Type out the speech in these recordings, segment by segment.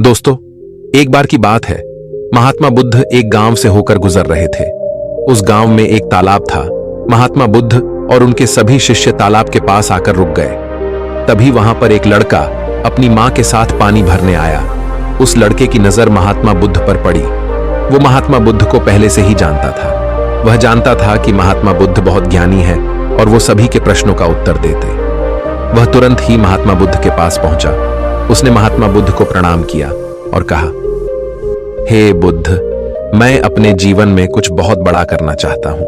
दोस्तों, एक बार की बात है। महात्मा बुद्ध एक गांव से होकर गुजर रहे थे। उस गांव में एक तालाब था। महात्मा बुद्ध और उनके सभी शिष्य तालाब के पास आकर रुक गए। तभी वहां पर एक लड़का अपनी मां के साथ पानी भरने आया। उस लड़के की नजर महात्मा बुद्ध पर पड़ी। वो महात्मा बुद्ध को पहले से ही जानता था। वह जानता था कि महात्मा बुद्ध बहुत ज्ञानी है और वो सभी के प्रश्नों का उत्तर देते। वह तुरंत ही महात्मा बुद्ध के पास पहुंचा। उसने महात्मा बुद्ध को प्रणाम किया और कहा, हे बुद्ध, मैं अपने जीवन में कुछ बहुत बड़ा करना चाहता हूं,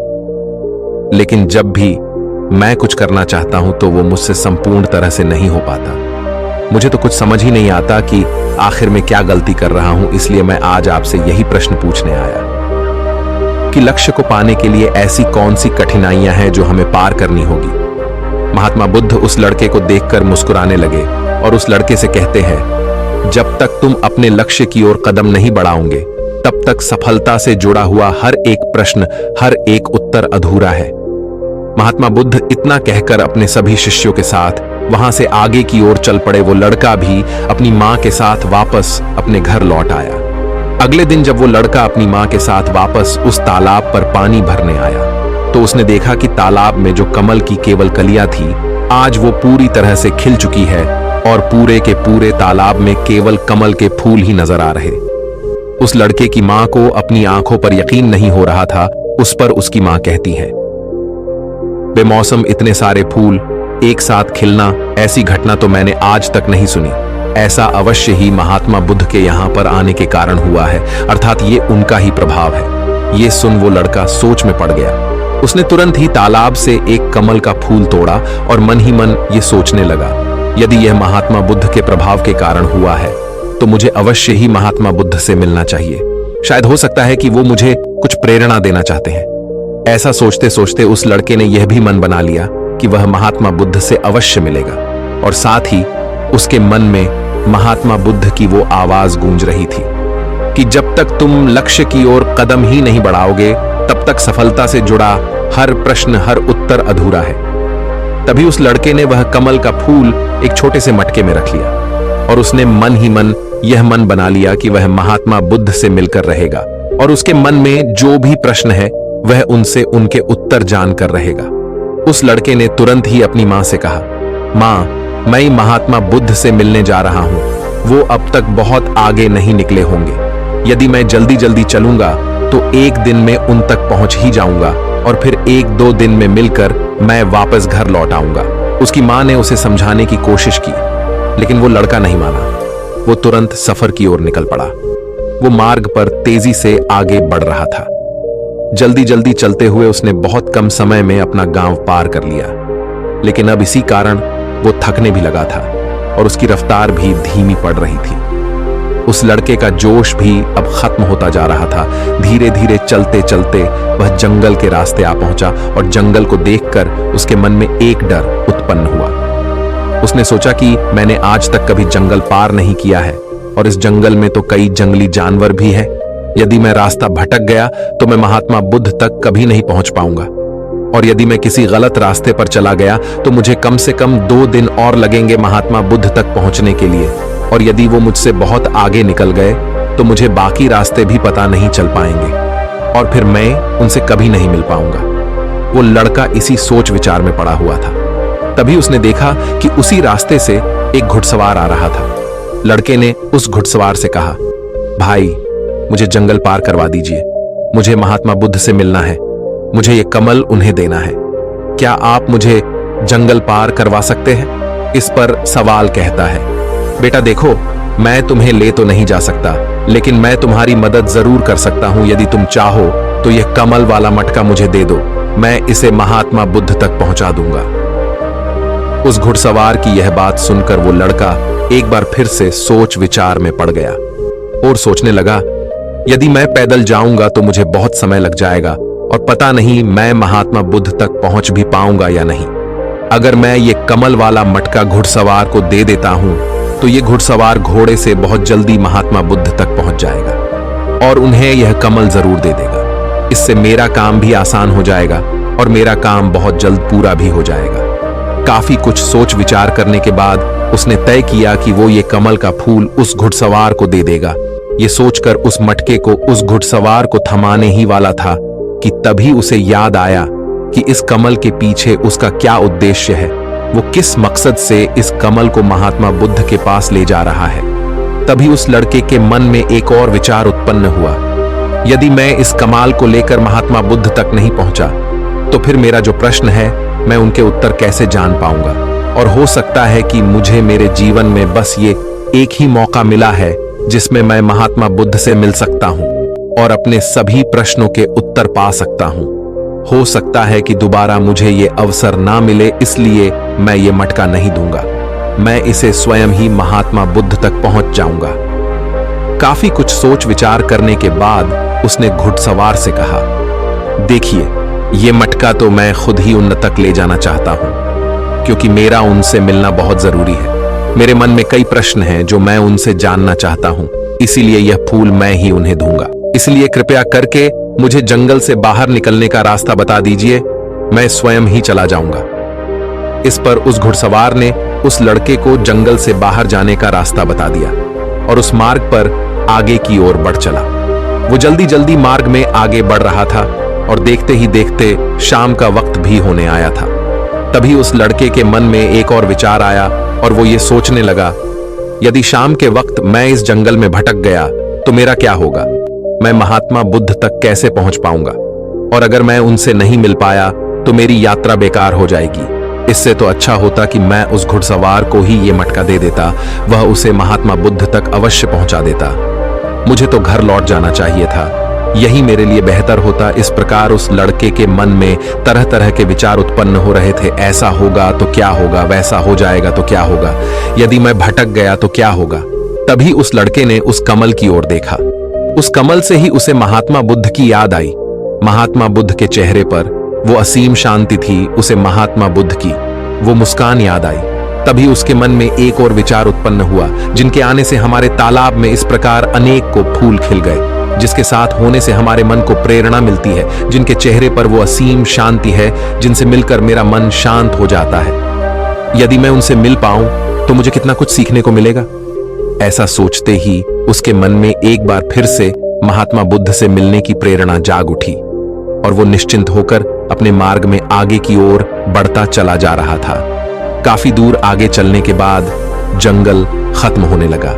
लेकिन जब भी मैं कुछ करना चाहता हूं तो वो मुझसे संपूर्ण तरह से नहीं हो पाता। मुझे तो कुछ समझ ही नहीं आता कि आखिर में क्या गलती कर रहा हूं। इसलिए मैं आज आपसे यही प्रश्न पूछने आया कि लक्ष्य को पाने के लिए ऐसी कौन सी कठिनाइयां हैं जो हमें पार करनी होगी। महात्मा बुद्ध उस लड़के को देखकर मुस्कुराने लगे और उस लड़के से कहते हैं, जब तक तुम अपने लक्ष्य की ओर कदम नहीं बढ़ाओगे तब तक सफलता से जुड़ा हुआ हर एक प्रश्न, हर एक उत्तर अधूरा है। महात्मा बुद्ध इतना कहकर अपने सभी शिष्यों के साथ वहां से आगे की ओर चल पड़े। वो लड़का भी अपनी मां के साथ वापस अपने घर लौट आया। अगले दिन जब वो लड़का अपनी मां के साथ वापस उस तालाब पर पानी भरने आया तो उसने देखा कि तालाब में जो कमल की केवल कलियां थी, आज वो पूरी तरह से खिल चुकी है और पूरे के पूरे तालाब में केवल कमल के फूल ही नजर आ रहे। उस लड़के की मां को अपनी आंखों पर यकीन नहीं हो रहा था। उस पर उसकी मां कहती है, बेमौसम इतने सारे फूल एक साथ खिलना, ऐसी घटना तो मैंने आज तक नहीं सुनी। ऐसा अवश्य ही महात्मा बुद्ध के यहां पर आने के कारण हुआ है, अर्थात ये उनका ही प्रभाव है। ये सुन वो लड़का सोच में पड़ गया। उसने तुरंत ही तालाब से एक कमल का फूल तोड़ा और मन ही मन ये सोचने लगा, यदि यह महात्मा बुद्ध के प्रभाव के कारण हुआ है तो मुझे अवश्य ही महात्मा बुद्ध से मिलना चाहिए। शायद हो सकता है कि वो मुझे कुछ प्रेरणा देना चाहते हैं। ऐसा सोचते सोचते उस लड़के ने यह भी मन बना लिया कि वह महात्मा बुद्ध से अवश्य मिलेगा। और साथ ही उसके मन में महात्मा बुद्ध की वो आवाज गूंज रही थी कि जब तक तुम लक्ष्य की ओर कदम ही नहीं बढ़ाओगे तब तक सफलता से जुड़ा हर प्रश्न, हर उत्तर अधूरा है। तभी उस लड़के ने वह कमल का फूल एक छोटे से मटके में रख लिया और उसने मन ही मन यह मन बना लिया कि वह महात्मा बुद्ध से मिलकर रहेगा और उसके मन में जो भी प्रश्न है वह उनसे उनके उत्तर जानकर रहेगा। उस लड़के ने तुरंत ही अपनी मां से कहा, मां, मैं महात्मा बुद्ध से मिलने जा रहा हूं। वो अब तक बहुत आगे नहीं निकले होंगे। यदि मैं जल्दी जल्दी चलूंगा तो एक दिन में उन तक पहुंच ही जाऊंगा और फिर एक दो दिन में मिलकर मैं वापस घर लौट आऊंगा। उसकी मां ने उसे समझाने की कोशिश की, लेकिन वो लड़का नहीं माना। वो तुरंत सफर की ओर निकल पड़ा। वो मार्ग पर तेजी से आगे बढ़ रहा था। जल्दी जल्दी चलते हुए उसने बहुत कम समय में अपना गांव पार कर लिया, लेकिन अब इसी कारण वो थकने भी लगा था और उसकी रफ्तार भी धीमी पड़ रही थी। उस लड़के का जोश भी अब खत्म होता जा रहा था। धीरे धीरे चलते चलते वह जंगल के रास्ते आ पहुंचा और जंगल को देखकर उसके मन में एक डर उत्पन्न हुआ। उसने सोचा कि मैंने आज तक कभी जंगल पार नहीं किया है और इस जंगल में तो कई जंगली जानवर भी हैं। यदि मैं रास्ता भटक गया तो मैं महात्मा बुद्ध तक कभी नहीं पहुंच पाऊंगा, और यदि मैं किसी गलत रास्ते पर चला गया तो मुझे कम से कम 2 दिन और लगेंगे महात्मा बुद्ध तक पहुंचने के लिए, और यदि वो मुझसे बहुत आगे निकल गए तो मुझे बाकी रास्ते भी पता नहीं चल पाएंगे और फिर मैं उनसे कभी नहीं मिल पाऊंगा। वो लड़का इसी सोच विचार में पड़ा हुआ था। तभी उसने देखा कि उसी रास्ते से एक घुड़सवार आ रहा था। लड़के ने उस घुड़सवार से कहा, भाई, मुझे जंगल पार करवा दीजिए। मुझे महात्मा बुद्ध से मिलना है। मुझे ये कमल उन्हें देना है। क्या आप मुझे जंगल पार करवा सकते हैं? इस पर सवाल कहता है, बेटा देखो, मैं तुम्हें ले तो नहीं जा सकता, लेकिन मैं तुम्हारी मदद जरूर कर सकता हूं। यदि तुम चाहो तो यह कमल वाला मटका मुझे दे दो, मैं इसे महात्मा बुद्ध तक पहुंचा दूंगा। उस घुड़सवार की यह बात सुनकर वो लड़का एक बार फिर से सोच विचार में पड़ गया और सोचने लगा, यदि मैं पैदल जाऊंगा तो मुझे बहुत समय लग जाएगा और पता नहीं मैं महात्मा बुद्ध तक पहुंच भी पाऊंगा या नहीं। अगर मैं ये कमल वाला मटका घुड़सवार को दे देता हूं तो ये घुड़सवार घोड़े से बहुत जल्दी महात्मा बुद्ध तक पहुंच जाएगा और उन्हें यह कमल जरूर दे देगा। इससे मेरा काम भी आसान हो जाएगा और मेरा काम बहुत जल्द पूरा भी हो जाएगा। काफी कुछ सोच विचार करने के बाद उसने तय किया कि वो ये कमल का फूल उस घुड़सवार को दे देगा। ये सोचकर उस मटके को उस घुड़सवार को थमाने ही वाला था कि तभी उसे याद आया कि इस कमल के पीछे उसका क्या उद्देश्य है, वो किस मकसद से इस कमल को महात्मा बुद्ध के पास ले जा रहा है। तभी उस लड़के के मन में एक और विचार उत्पन्न हुआ, यदि मैं इस कमाल को लेकर महात्मा बुद्ध तक नहीं पहुंचा तो फिर मेरा जो प्रश्न है मैं उनके उत्तर कैसे जान पाऊंगा। और हो सकता है कि मुझे मेरे जीवन में बस ये एक ही मौका मिला है जिसमें मैं महात्मा बुद्ध से मिल सकता हूं और अपने सभी प्रश्नों के उत्तर पा सकता हूं। हो सकता है कि दोबारा मुझे ये अवसर ना मिले, इसलिए मैं ये मटका नहीं दूंगा। मैं इसे स्वयं ही महात्मा बुद्ध तक पहुंच जाऊंगा। काफी कुछ सोच विचार करने के बाद उसने घुड़सवार से कहा, देखिए, ये मटका तो मैं खुद ही उन तक ले जाना चाहता हूं, क्योंकि मेरा उनसे मिलना बहुत जरूरी है। मेरे मन में कई प्रश्न हैं जो मैं उनसे जानना चाहता हूं, इसीलिए यह फूल मैं ही उन्हें दूंगा। इसलिए कृपया करके मुझे जंगल से बाहर निकलने का रास्ता बता दीजिए, मैं स्वयं ही चला जाऊंगा। इस पर उस घुड़सवार ने उस लड़के को जंगल से बाहर जाने का रास्ता बता दिया और उस मार्ग पर आगे की ओर बढ़ चला। वो जल्दी जल्दी मार्ग में आगे बढ़ रहा था और देखते ही देखते शाम का वक्त भी होने आया था। तभी उस लड़के के मन में एक और विचार आया और वो ये सोचने लगा, यदि शाम के वक्त मैं इस जंगल में भटक गया तो मेरा क्या होगा, मैं महात्मा बुद्ध तक कैसे पहुंच पाऊंगा, और अगर मैं उनसे नहीं मिल पाया तो मेरी यात्रा बेकार हो जाएगी। इससे तो अच्छा होता कि मैं उस घुड़सवार को ही ये मटका दे देता, वह उसे महात्मा बुद्ध तक अवश्य पहुंचा देता। मुझे तो घर लौट जाना चाहिए था, यही मेरे लिए बेहतर होता। इस प्रकार उस लड़के के मन में तरह तरह के विचार उत्पन्न हो रहे थे। ऐसा होगा तो क्या होगा, वैसा हो जाएगा तो क्या होगा, यदि मैं भटक गया तो क्या होगा। तभी उस लड़के ने उस कमल की ओर देखा। उस कमल से ही उसे महात्मा बुद्ध की याद आई। महात्मा बुद्ध के चेहरे पर वो असीम शांति थी, उसे महात्मा बुद्ध की वो मुस्कान याद आई। तभी उसके मन में एक और विचार उत्पन्न हुआ, जिनके आने से हमारे तालाब में इस प्रकार अनेक को फूल खिल गए, जिसके साथ होने से हमारे मन को प्रेरणा मिलती है, जिनके चेहरे पर वो असीम शांति है, जिनसे मिलकर मेरा मन शांत हो जाता है। यदि मैं उनसे मिल पाऊं तो मुझे कितना कुछ सीखने को मिलेगा। ऐसा सोचते ही उसके मन में एक बार फिर से महात्मा बुद्ध से मिलने की प्रेरणा जाग उठी और वो निश्चिंत होकर अपने मार्ग में आगे की ओर बढ़ता चला जा रहा था। काफी दूर आगे चलने के बाद जंगल खत्म होने लगा।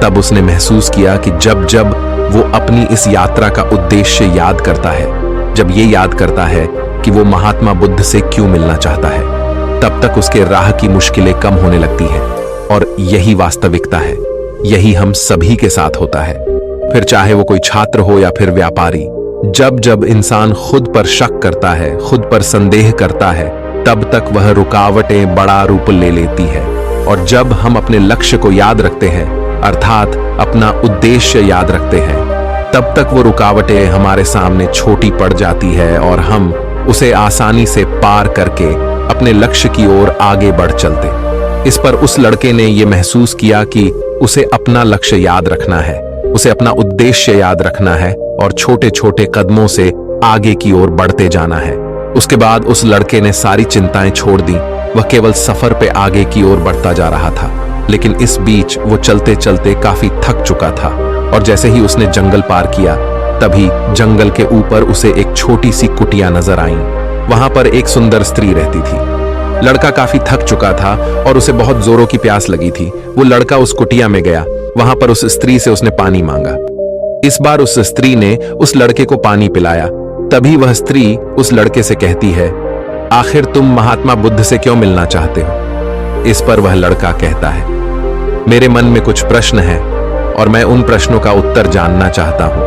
तब उसने महसूस किया कि जब जब वो अपनी इस यात्रा का उद्देश्य याद करता है, जब ये याद करता है कि वो महात्मा बुद्ध से क्यों मिलना चाहता है, तब तक उसके राह की मुश्किलें कम होने लगती हैं। और यही वास्तविकता है, यही हम सभी के साथ होता है। फिर चाहे वो कोई छात्र हो या फिर व्यापारी, जब जब इंसान खुद पर शक करता है, खुद पर संदेह करता है, तब तक वह रुकावटें बड़ा रूप ले लेती है। और जब हम अपने लक्ष्य को याद रखते हैं, अर्थात अपना उद्देश्य याद रखते हैं, तब तक वो रुकावटें हमारे सामने छोटी पड़ जाती है और हम उसे आसानी से पार करके अपने लक्ष्य की ओर आगे बढ़ चलते। इस पर उस लड़के ने यह महसूस किया कि उसे अपना लक्ष्य याद रखना है, उसे अपना उद्देश्य याद रखना है और छोटे छोटे कदमों से आगे की ओर बढ़ते जाना है। उसके बाद उस लड़के ने सारी चिंताएं छोड़ दी, वह केवल सफर पे आगे की ओर बढ़ता जा रहा था। लेकिन इस बीच वो चलते चलते काफी थक चुका था और जैसे ही उसने जंगल पार किया, तभी जंगल के ऊपर उसे एक छोटी सी कुटिया नजर आई। वहां पर एक सुंदर स्त्री रहती थी। लड़का काफी थक चुका था और उसे बहुत जोरों की प्यास लगी थी। वो लड़का उस कुटिया में गया, वहां पर उस स्त्री से उसने पानी मांगा। इस बार उस स्त्री ने उस लड़के को पानी पिलाया। तभी वह स्त्री उस लड़के से कहती है, आखिर तुम महात्मा बुद्ध से क्यों मिलना चाहते हो? इस पर वह लड़का कहता है, मेरे मन में कुछ प्रश्न हैं और मैं उन प्रश्नों का उत्तर जानना चाहता हूं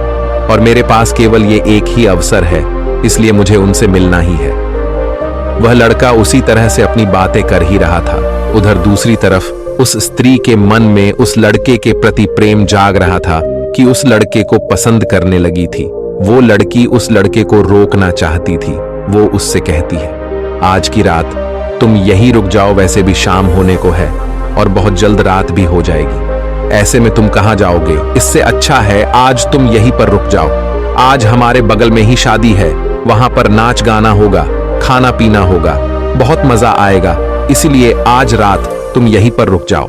और मेरे पास केवल ये एक ही अवसर है, इसलिए मुझे उनसे मिलना ही है। वह लड़का उसी तरह से अपनी बातें कर ही रहा था। उधर दूसरी तरफ उस स्त्री के मन में उस लड़के के प्रति प्रेम जाग रहा था कि उस लड़के को पसंद करने लगी थी। वो लड़की उस लड़के को रोकना चाहती थी। वो उससे कहती है, आज की रात तुम यहीं रुक जाओ, वैसे भी शाम होने को है और बहुत जल्द रात भी हो जाएगी। ऐसे में तुम कहां जाओगे? इससे अच्छा है आज तुम यहीं पर रुक जाओ। आज हमारे बगल में ही शादी है, वहां पर नाच गाना होगा, खाना पीना होगा, बहुत मजा आएगा। इसीलिए आज रात तुम यहीं पर रुक जाओ।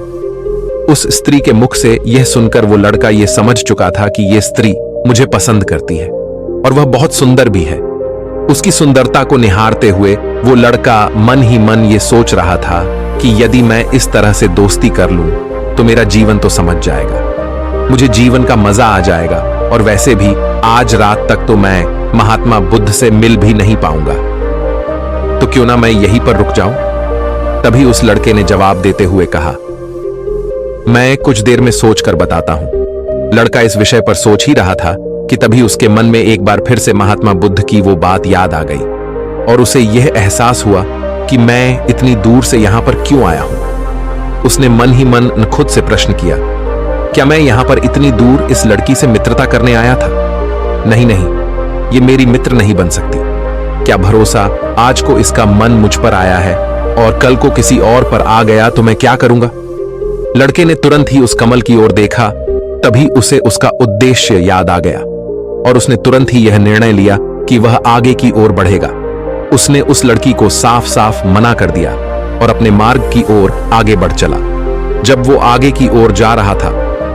उस स्त्री के मुख से यह सुनकर वो लड़का यह समझ चुका था कि यह स्त्री मुझे पसंद करती है और वह बहुत सुंदर भी है। उसकी सुंदरता को निहारते हुए वो लड़का मन ही मन ये सोच रहा था कि यदि मैं इस तरह से दोस्ती कर लूं तो मेरा जीवन तो समझ जाएगा, मुझे जीवन का मजा आ जाएगा और वैसे भी आज रात तक तो मैं महात्मा बुद्ध से मिल भी नहीं पाऊंगा, तो क्यों ना मैं यहीं पर रुक जाऊं। तभी उस लड़के ने जवाब देते हुए कहा, मैं कुछ देर में सोच कर बताता हूं। लड़का इस विषय पर सोच ही रहा था कि तभी उसके मन में एक बार फिर से महात्मा बुद्ध की वो बात याद आ गई और उसे यह एहसास हुआ कि मैं इतनी दूर से यहां पर क्यों आया हूं। उसने मन ही मन खुद से प्रश्न किया, क्या मैं यहां पर इतनी दूर इस लड़की से मित्रता करने आया था? नहीं नहीं, ये मेरी मित्र नहीं बन सकती। क्या भरोसा आज को इसका मन मुझ पर आया है और कल को किसी और पर आ गया तो मैं क्या करूंगा। लड़के ने तुरंत ही उस कमल की ओर देखा, तभी उसे उसका उद्देश्य याद आ गया और उसने तुरंत ही यह निर्णय लिया कि वह आगे की ओर बढ़ेगा। उसने उस लड़की को साफ साफ मना कर दिया और अपने मार्ग की ओर आगे बढ़ चला। जब वो आगे की ओर जा रहा था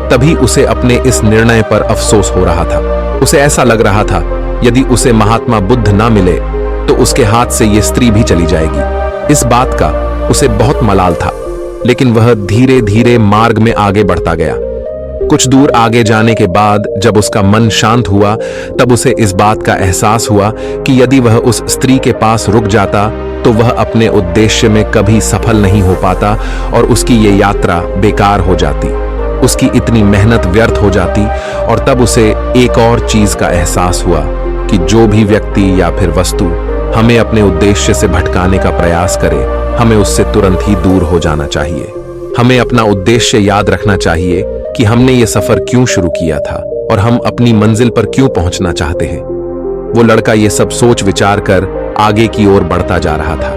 तभी उसे अपने इस निर्णय पर अफसोस हो रहा था। उसे ऐसा लग रहा था यदि उसे महात्मा बुद्ध ना मिले तो उसके हाथ से ये स्त्री भी चली जाएगी। इस बात का उसे बहुत मलाल था, लेकिन वह धीरे धीरे मार्ग में आगे बढ़ता गया। कुछ दूर आगे जाने के बाद जब उसका मन शांत हुआ तब उसे इस बात का एहसास हुआ कि यदि वह उस स्त्री के पास रुक जाता तो वह अपने उद्देश्य में कभी सफल नहीं हो पाता और उसकी ये यात्रा बेकार हो जाती, उसकी इतनी मेहनत व्यर्थ हो जाती। और तब उसे एक और चीज का एहसास हुआ कि जो भी व्यक्ति या फिर वस्तु हमें अपने उद्देश्य से भटकाने का प्रयास करे, हमें उससे तुरंत ही दूर हो जाना चाहिए। हमें अपना उद्देश्य याद रखना चाहिए कि हमने ये सफर क्यों शुरू किया था और हम अपनी मंजिल पर क्यों पहुंचना चाहते हैं। वो लड़का ये सब सोच विचार कर आगे की ओर बढ़ता जा रहा था।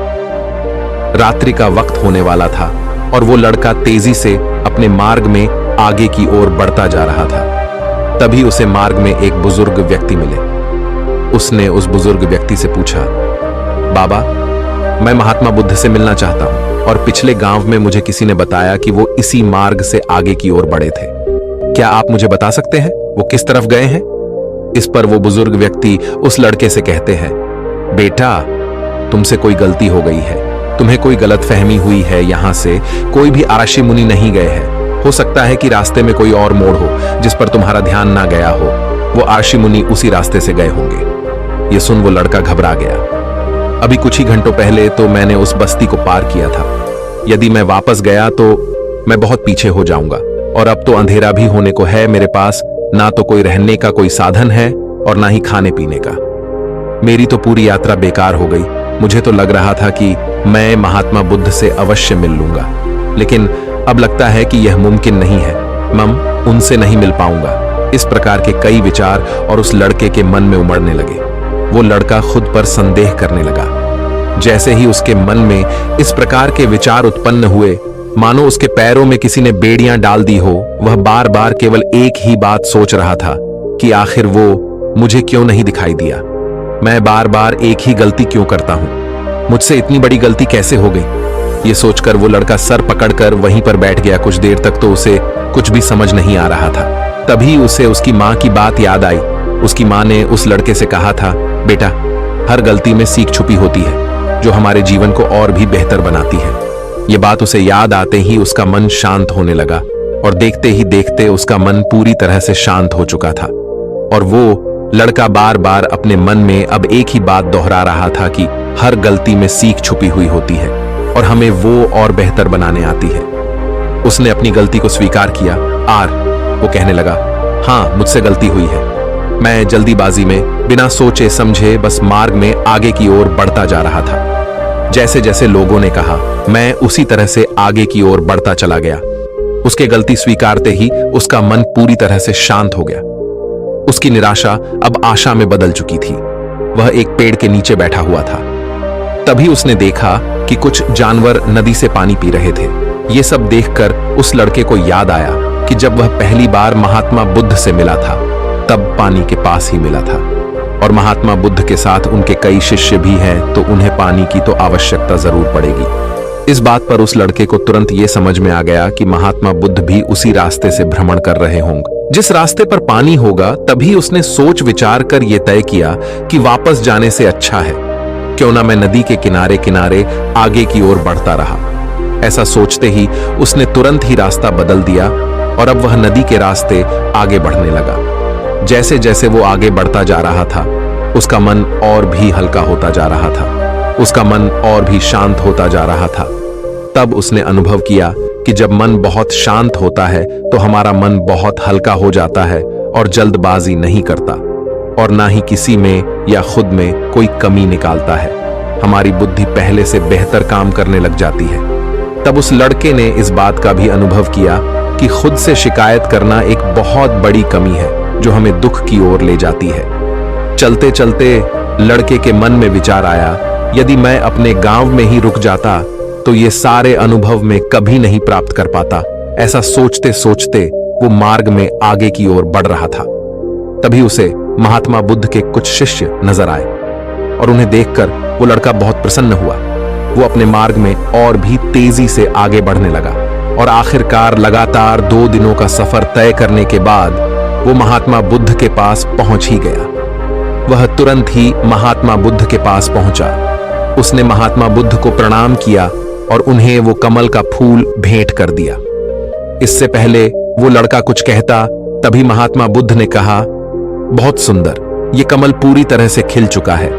रात्रि का वक्त होने वाला था और वो लड़का तेजी से अपने मार्ग में आगे की ओर बढ़ता जा रहा था। तभी उसे मार्ग में एक बुजुर्ग व्यक्ति मिले। उसने उस बुजुर्ग व्यक्ति से पूछा, बाबा, मैं महात्मा बुद्ध से मिलना चाहता हूं और पिछले गांव में मुझे किसी ने बताया कि वो इसी मार्ग से आगे की ओर बढ़े थे। क्या आप मुझे बता सकते हैं वो किस तरफ गए हैं? इस पर वो बुजुर्ग व्यक्ति उस लड़के से कहते हैं, बेटा, तुमसे कोई गलती हो गई है, तुम्हें कोई गलतफहमी हुई है। यहां से कोई भी आरषि मुनि नहीं गए हैं। हो सकता है कि रास्ते में कोई और मोड़ हो जिस पर तुम्हारा ध्यान ना गया हो। वो आरषि मुनि उसी रास्ते से गए होंगे। ये सुन वो लड़का घबरा गया। अभी कुछ ही घंटों पहले तो मैंने उस बस्ती को पार किया था। यदि मैं वापस गया तो मैं बहुत पीछे हो जाऊंगा और अब तो अंधेरा भी होने को है। मेरे पास ना तो कोई रहने का कोई साधन है और ना ही खाने पीने का। मेरी तो पूरी यात्रा बेकार हो गई। मुझे तो लग रहा था कि मैं महात्मा बुद्ध से अवश्य मिल लूंगा, लेकिन अब लगता है कि यह मुमकिन नहीं है। उनसे नहीं मिल पाऊंगा। इस प्रकार के कई विचार और उस लड़के के मन में उमड़ने लगे। वो लड़का खुद पर संदेह करने लगा। जैसे ही उसके मन में इस प्रकार के विचार उत्पन्न हुए, मानो उसके पैरों में किसी ने बेड़ियां डाल दी हो। वह बार बार केवल एक ही बात सोच रहा था कि आखिर वो मुझे क्यों नहीं दिखाई दिया। मैं बार बार एक ही गलती क्यों करता हूं? मुझसे इतनी बड़ी गलती कैसे हो गई? ये सोचकर वो लड़का सर पकड़कर वहीं पर बैठ गया। कुछ देर तक तो उसे कुछ भी समझ नहीं आ रहा था। तभी उसे उसकी माँ की बात याद आई। उसकी माँ ने उस लड़के से कहा था, बेटा, हर गलती में सीख छुपी होती है जो हमारे जीवन को और भी बेहतर बनाती है। ये बात उसे याद आते ही उसका मन शांत होने लगा और देखते ही देखते उसका मन पूरी तरह से शांत हो चुका था। और वो लड़का बार बार अपने मन में अब एक ही बात दोहरा रहा था कि हर गलती में सीख छुपी हुई होती है और हमें वो और बेहतर बनाने आती है। उसने अपनी गलती को स्वीकार किया। वो कहने लगा, हाँ, मुझसे गलती हुई है। मैं जल्दीबाजी में बिना सोचे समझे बस मार्ग में आगे की ओर बढ़ता जा रहा था। जैसे जैसे लोगों ने कहा, मैं उसी तरह से आगे की ओर बढ़ता चला गया। उसके गलती स्वीकारते ही उसका मन पूरी तरह से शांत हो गया। उसकी निराशा अब आशा में बदल चुकी थी। वह एक पेड़ के नीचे बैठा हुआ था। तभी उसने देखा कि कुछ जानवर नदी से पानी पी रहे थे। ये सब देखकर उस लड़के को याद आया कि जब वह पहली बार महात्मा बुद्ध से मिला था तब पानी के पास ही मिला था और महात्मा बुद्ध के साथ उनके कई शिष्य भी हैं, तो उन्हें पानी की तो आवश्यकता जरूर पड़ेगी। इस बात पर उस लड़के को तुरंत ये समझ में आ गया कि महात्मा बुद्ध भी उसी रास्ते से भ्रमण कर रहे होंगे। जिस रास्ते पर पानी होगा, तभी उसने सोच विचार कर यह तय किया कि वापस जाने से अच्छा है क्यों ना मैं नदी के किनारे किनारे आगे की ओर बढ़ता रहा। ऐसा सोचते ही उसने तुरंत ही रास्ता बदल दिया और अब वह नदी के रास्ते आगे बढ़ने लगा। जैसे जैसे वो आगे बढ़ता जा रहा था, उसका मन और भी हल्का होता जा रहा था, उसका मन और भी शांत होता जा रहा था। तब उसने अनुभव किया कि जब मन बहुत शांत होता है तो हमारा मन बहुत हल्का हो जाता है और जल्दबाजी नहीं करता और ना ही किसी में या खुद में कोई कमी निकालता है। हमारी बुद्धि पहले से बेहतर काम करने लग जाती है। तब उस लड़के ने इस बात का भी अनुभव किया कि खुद से शिकायत करना एक बहुत बड़ी कमी है जो हमें दुख की ओर ले जाती है। चलते चलते लड़के के मन में विचार आया, यदि मैं अपने गांव में ही रुक जाता तो ये सारे अनुभव में कभी नहीं प्राप्त कर पाता। ऐसा सोचते सोचते वो मार्ग में आगे की ओर बढ़ रहा था। तभी उसे महात्मा बुद्ध के कुछ शिष्य नजर आए और उन्हें देखकर वो लड़का बहुत प्रसन्न हुआ। वो अपने मार्ग में और भी तेजी से आगे बढ़ने लगा और आखिरकार लगातार 2 दिनों का सफर तय करने के बाद वो महात्मा बुद्ध के पास पहुंच ही गया। वह तुरंत ही महात्मा बुद्ध के पास पहुंचा। उसने महात्मा बुद्ध को प्रणाम किया और उन्हें वो कमल का फूल भेंट कर दिया। इससे पहले वो लड़का कुछ कहता, तभी महात्मा बुद्ध ने कहा, बहुत सुंदर, ये कमल पूरी तरह से खिल चुका है।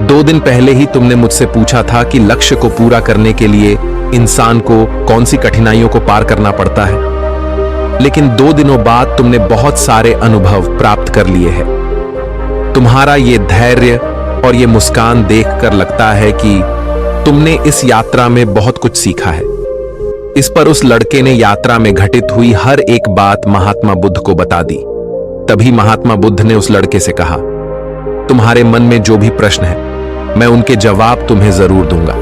2 दिन पहले ही तुमने मुझसे पूछा था कि लक्ष्य को पूरा करने के लिए इंसान को कौन सी कठिनाइयों को पार करना पड़ता है, लेकिन 2 दिनों बाद तुमने बहुत सारे अनुभव प्राप्त कर लिए हैं। तुम्हारा ये धैर्य और ये मुस्कान देखकर लगता है कि तुमने इस यात्रा में बहुत कुछ सीखा है। इस पर उस लड़के ने यात्रा में घटित हुई हर एक बात महात्मा बुद्ध को बता दी। तभी महात्मा बुद्ध ने उस लड़के से कहा, तुम्हारे मन में जो भी प्रश्न है मैं उनके जवाब तुम्हें जरूर दूंगा।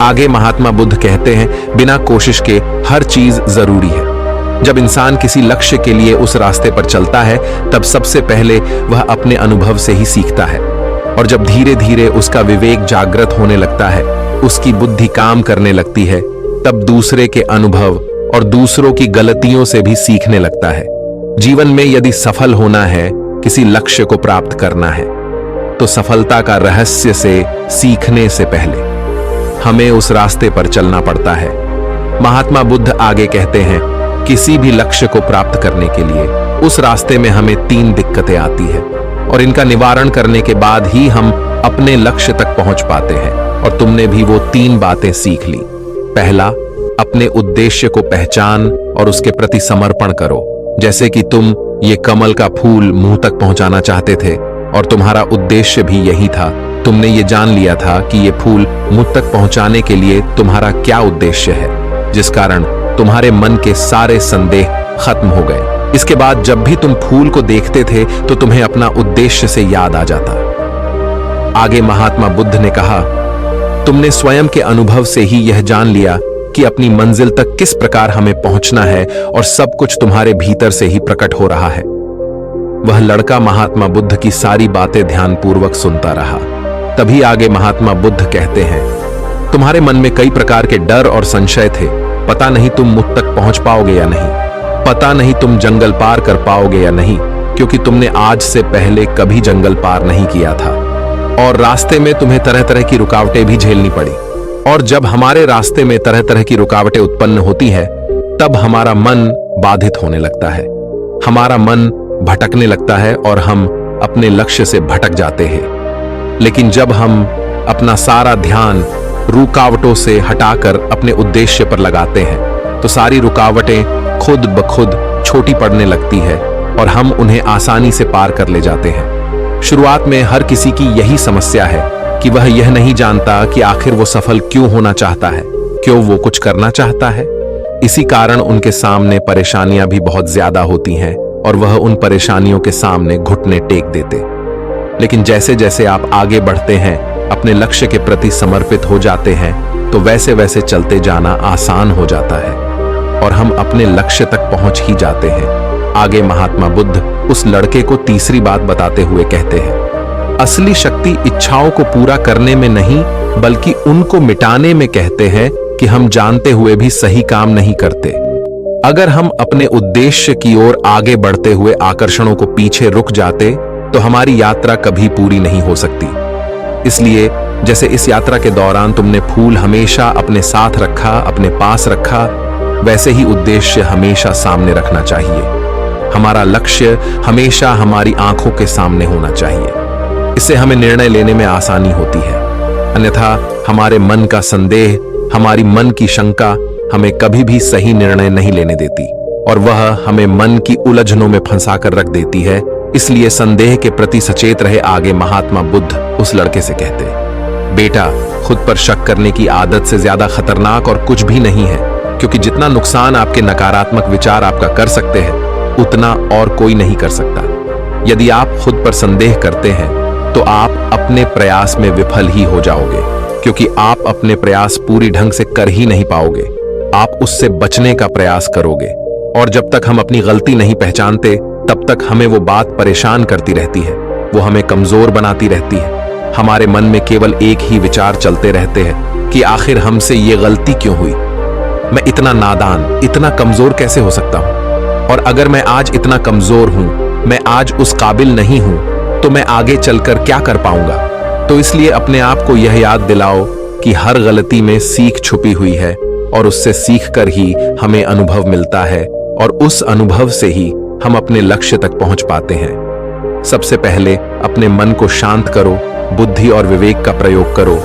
आगे महात्मा बुद्ध कहते हैं, बिना कोशिश के हर चीज जरूरी है। जब इंसान किसी लक्ष्य के लिए उस रास्ते पर चलता है तब सबसे पहले वह अपने अनुभव से ही सीखता है और जब धीरे धीरे उसका विवेक जागृत होने लगता है, उसकी बुद्धि काम करने लगती है, तब दूसरे के अनुभव और दूसरों की गलतियों से भी सीखने लगता है। जीवन में यदि सफल होना है, किसी लक्ष्य को प्राप्त करना है, तो सफलता का रहस्य से सीखने से पहले हमें उस रास्ते पर चलना पड़ता है। महात्मा बुद्ध आगे कहते हैं, किसी भी लक्ष्य को प्राप्त करने के लिए उस रास्ते में हमें 3 दिक्कतें आती है और इनका निवारण करने के बाद ही हम अपने लक्ष्य तक पहुंच पाते हैं। और तुमने भी वो 3 बातें सीख ली। पहला, अपने उद्देश्य को पहचान और उसके प्रति समर्पण करो। जैसे कि तुम ये कमल का फूल मुंह तक पहुंचाना चाहते थे और तुम्हारा उद्देश्य भी यही था। तुमने ये जान लिया था कि ये फूल मुंह तक पहुंचाने के लिए तुम्हारा क्या उद्देश्य है, जिस कारण तुम्हारे मन के सारे संदेह खत्म हो गए। इसके बाद जब भी तुम फूल को देखते थे तो तुम्हें अपना उद्देश्य से याद आ जाता। आगे महात्मा बुद्ध ने कहा, तुमने स्वयं के अनुभव से ही यह जान लिया कि अपनी मंजिल तक किस प्रकार हमें पहुंचना है और सब कुछ तुम्हारे भीतर से ही प्रकट हो रहा है। वह लड़का महात्मा बुद्ध की सारी बातें ध्यानपूर्वक सुनता रहा। तभी आगे महात्मा बुद्ध कहते हैं, तुम्हारे मन में कई प्रकार के डर और संशय थे। पता नहीं तुम मुझ तक पहुंच पाओगे या नहीं, पता नहीं तुम जंगल पार कर पाओगे या नहीं, क्योंकि तुमने आज से पहले कभी जंगल पार नहीं किया था और रास्ते में तुम्हें तरह तरह की रुकावटें भी झेलनी पड़ी। और जब हमारे रास्ते में तरह तरह की रुकावटें उत्पन्न होती है, तब हमारा मन बाधित होने लगता है, हमारा मन भटकने लगता है और हम अपने लक्ष्य से भटक जाते हैं। लेकिन जब हम अपना सारा ध्यान रुकावटों से हटाकर अपने उद्देश्य पर लगाते हैं, तो सारी रुकावटें खुद ब खुद छोटी पड़ने लगती है और हम उन्हें आसानी से पार कर ले जाते हैं। शुरुआत में हर किसी की यही समस्या है कि वह यह नहीं जानता कि आखिर वो सफल क्यों होना चाहता है, क्यों वो कुछ करना चाहता है। इसी कारण उनके सामने परेशानियां भी बहुत ज्यादा होती हैं और वह उन परेशानियों के सामने घुटने टेक देते। लेकिन जैसे जैसे आप आगे बढ़ते हैं, अपने लक्ष्य के प्रति समर्पित हो जाते हैं, तो वैसे वैसे चलते जाना आसान हो जाता है और हम अपने लक्ष्य तक पहुंच ही जाते हैं। आगे महात्मा बुद्ध उस लड़के को तीसरी बात बताते हुए कहते हैं, असली शक्ति इच्छाओं को पूरा करने में नहीं बल्कि उनको मिटाने में कहते हैं कि हम जानते हुए भी सही काम नहीं करते। अगर हम अपने उद्देश्य की ओर आगे बढ़ते हुए आकर्षणों को पीछे रुक जाते तो हमारी यात्रा कभी पूरी नहीं हो सकती। इसलिए जैसे इस यात्रा के दौरान तुमने फूल हमेशा अपने साथ रखा, अपने पास रखा, वैसे ही उद्देश्य हमेशा सामने रखना चाहिए। हमारा लक्ष्य हमेशा हमारी आंखों के सामने होना चाहिए। इससे हमें निर्णय लेने में आसानी होती है। अन्यथा हमारे मन का संदेह, हमारी मन की शंका हमें कभी भी सही निर्णय नहीं लेने देती और वह हमें मन की उलझनों में फंसाकर रख देती है। इसलिए संदेह के प्रति सचेत रहे। आगे महात्मा बुद्ध उस लड़के से कहते, बेटा, खुद पर शक करने की आदत से ज्यादा खतरनाक और कुछ भी नहीं है, क्योंकि जितना नुकसान आपके नकारात्मक विचार आपका कर सकते हैं, उतना और कोई नहीं कर सकता। यदि आप खुद पर संदेह करते हैं तो आप अपने प्रयास में विफल ही हो जाओगे, क्योंकि आप अपने प्रयास पूरी ढंग से कर ही नहीं पाओगे। आप उससे बचने का प्रयास करोगे और जब तक हम अपनी गलती नहीं पहचानते तब तक हमें वो बात परेशान करती रहती है, वो हमें कमजोर बनाती रहती है। हमारे मन में केवल एक ही विचार चलते रहते हैं कि आखिर हमसे ये गलती क्यों हुई, मैं इतना नादान, इतना कमजोर कैसे हो सकता हूं, और अगर मैं आज इतना कमजोर हूं, मैं आज उस काबिल नहीं हूं, तो मैं आगे चलकर क्या कर पाऊंगा। तो इसलिए अपने आप को यह याद दिलाओ कि हर गलती में सीख छुपी हुई है और उससे सीखकर ही हमें अनुभव मिलता है और उस अनुभव से ही हम अपने लक्ष्य तक पहुंच पाते हैं। सबसे पहले अपने मन को शांत करो, बुद्धि और विवेक का प्रयोग करो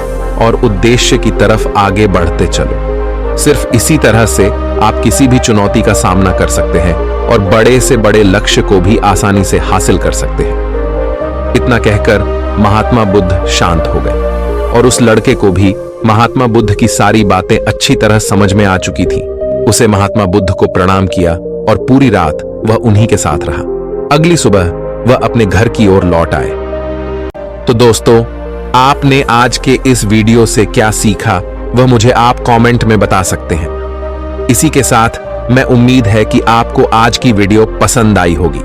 और उद्देश्य की तरफ आगे बढ़ते चलो। सिर्फ इसी तरह से आप किसी भी चुनौती का सामना कर सकते हैं और बड़े से बड़े लक्ष्य को भी आसानी से हासिल कर सकते हैं। इतना कहकर महात्मा बुद्ध शांत हो गए और उस लड़के को भी महात्मा बुद्ध की सारी बातें अच्छी तरह समझ में आ चुकी थी। उसे महात्मा बुद्ध को प्रणाम किया और पूरी रात वह उन्हीं के साथ रहा। अगली सुबह वह अपने घर की ओर लौट आए। तो दोस्तों, आपने आज के इस वीडियो से क्या सीखा वह मुझे आप कमेंट में बता सकते हैं। इसी के साथ मैं उम्मीद है कि आपको आज की वीडियो पसंद आई होगी।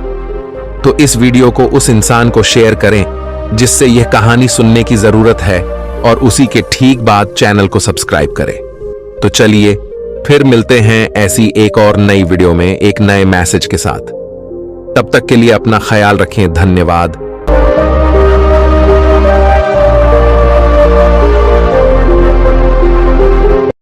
तो इस वीडियो को उस इंसान को शेयर करें जिससे यह कहानी सुनने की जरूरत है और उसी के ठीक बाद चैनल को सब्सक्राइब करें। तो चलिए फिर मिलते हैं ऐसी एक और नई वीडियो में एक नए मैसेज के साथ। तब तक के लिए अपना ख्याल रखें। धन्यवाद।